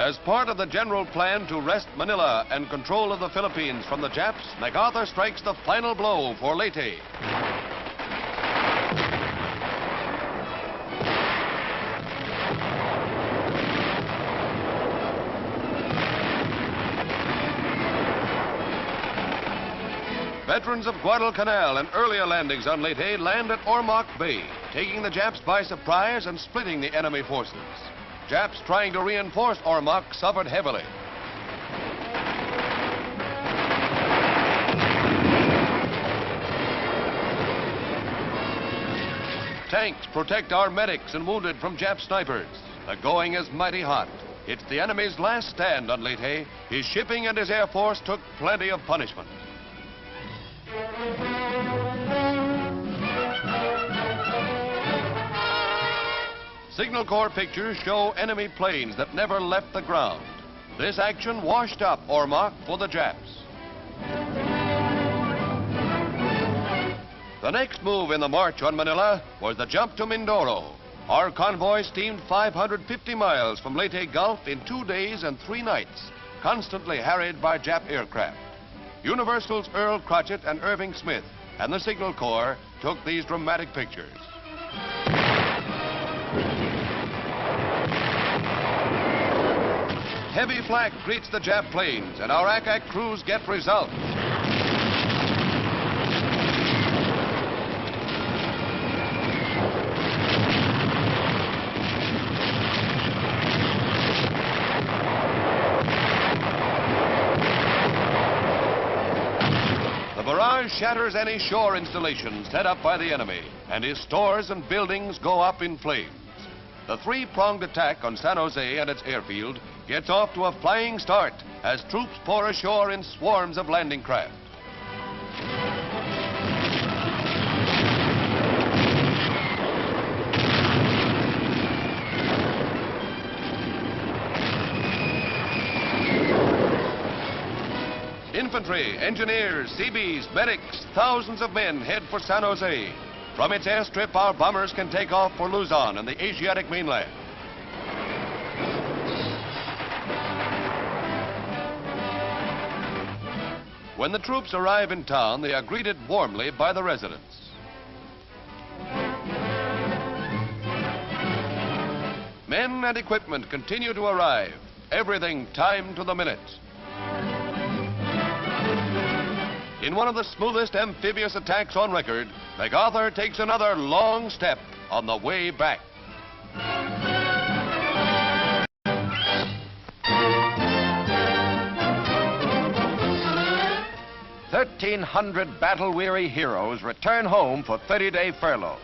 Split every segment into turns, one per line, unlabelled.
As part of the general plan to wrest Manila and control of the Philippines from the Japs, MacArthur strikes the final blow for Leyte. Veterans of Guadalcanal and earlier landings on Leyte land at Ormoc Bay, taking the Japs by surprise and splitting the enemy forces. Japs trying to reinforce Ormoc suffered heavily. Tanks protect our medics and wounded from Jap snipers. The going is mighty hot. It's the enemy's last stand on Leyte. His shipping and his air force took plenty of punishment. Signal Corps pictures show enemy planes that never left the ground. This action washed up Ormoc for the Japs. The next move in the march on Manila was the jump to Mindoro. Our convoy steamed 550 miles from Leyte Gulf in 2 days and 3 nights, constantly harried by Jap aircraft. Universal's Earl Crotchet and Irving Smith and the Signal Corps took these dramatic pictures. Heavy flak greets the Jap planes, and our ack-ack crews get results. The barrage shatters any shore installations set up by the enemy, and his stores and buildings go up in flames. The three-pronged attack on San Jose and its airfield gets off to a flying start as troops pour ashore in swarms of landing craft. Infantry, engineers, Seabees, medics, thousands of men head for San Jose. From its airstrip, our bombers can take off for Luzon and the Asiatic mainland. When the troops arrive in town, they are greeted warmly by the residents. Men and equipment continue to arrive, everything timed to the minute. In one of the smoothest amphibious attacks on record, MacArthur takes another long step on the way back.
1,300 battle-weary heroes return home for 30-day furloughs.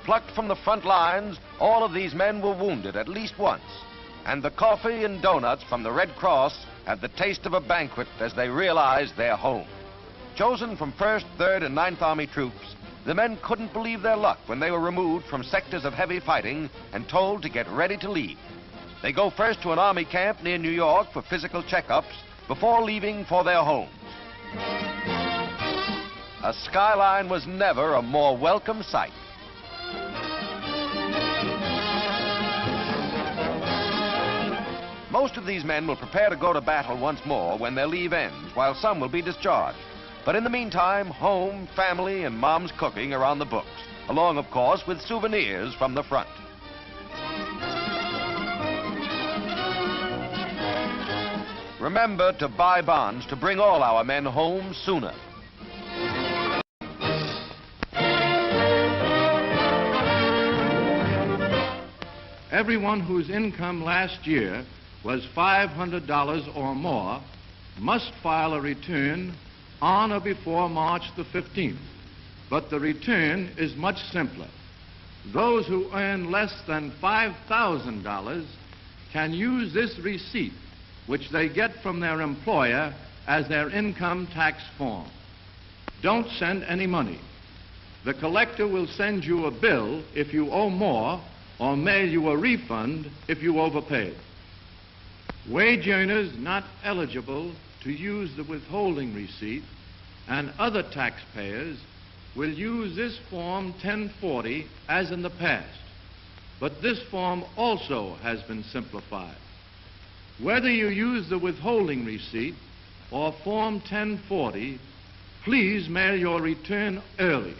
Plucked from the front lines, all of these men were wounded at least once. And the coffee and donuts from the Red Cross had the taste of a banquet as they realized they're home. Chosen from 1st, 3rd, and 9th Army troops, the men couldn't believe their luck when they were removed from sectors of heavy fighting and told to get ready to leave. They go first to an Army camp near New York for physical checkups before leaving for their homes. A skyline was never a more welcome sight. Most of these men will prepare to go to battle once more when their leave ends, while some will be discharged. But in the meantime, home, family, and mom's cooking are on the books, along, of course, with souvenirs from the front. Remember to buy bonds to bring all our men home sooner.
Everyone whose income last year was $500 or more must file a return on or before March the 15th. But the return is much simpler. Those who earn less than $5,000 can use this receipt, which they get from their employer, as their income tax form. Don't send any money. The collector will send you a bill if you owe more, or mail you a refund if you overpaid. Wage earners not eligible to use the withholding receipt and other taxpayers will use this Form 1040 as in the past. But this form also has been simplified. Whether you use the withholding receipt or Form 1040, please mail your return early.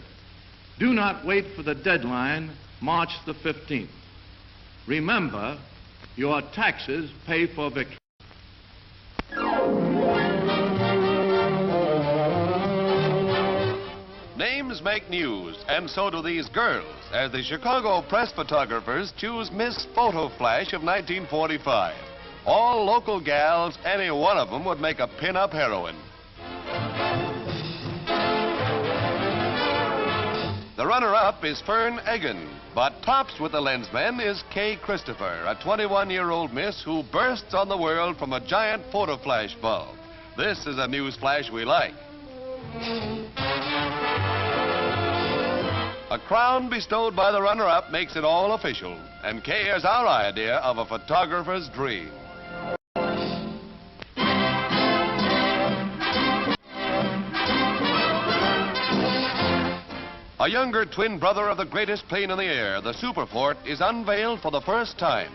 Do not wait for the deadline, March the 15th. Remember, your taxes pay for victory.
Names make news, and so do these girls, as the Chicago press photographers choose Miss Photo Flash of 1945. All local gals, any one of them would make a pin-up heroine. The runner-up is Fern Egan, but tops with the lensmen is Kay Christopher, a 21-year-old miss who bursts on the world from a giant photo flash bulb. This is a news flash we like. A crown bestowed by the runner-up makes it all official, and Kay is our idea of a photographer's dream. A younger twin brother of the greatest plane in the air, the Superfort, is unveiled for the first time.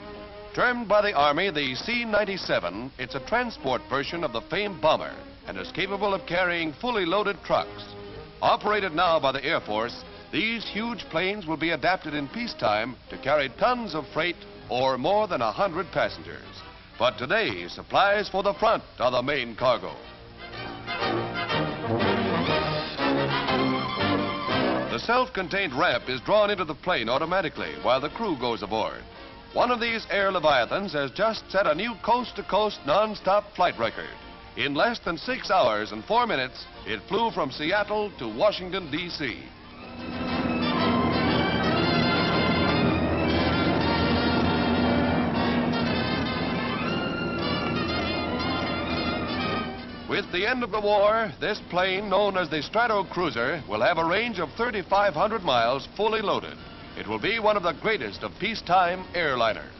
Termed by the Army the C-97, it's a transport version of the famed bomber and is capable of carrying fully loaded trucks. Operated now by the Air Force, these huge planes will be adapted in peacetime to carry tons of freight or more than 100 passengers. But today, supplies for the front are the main cargo. The self-contained ramp is drawn into the plane automatically while the crew goes aboard. One of these air leviathans has just set a new coast-to-coast non-stop flight record. In less than 6 hours and 4 minutes, it flew from Seattle to Washington, D.C. With the end of the war, this plane, known as the Stratocruiser, will have a range of 3,500 miles fully loaded. It will be one of the greatest of peacetime airliners.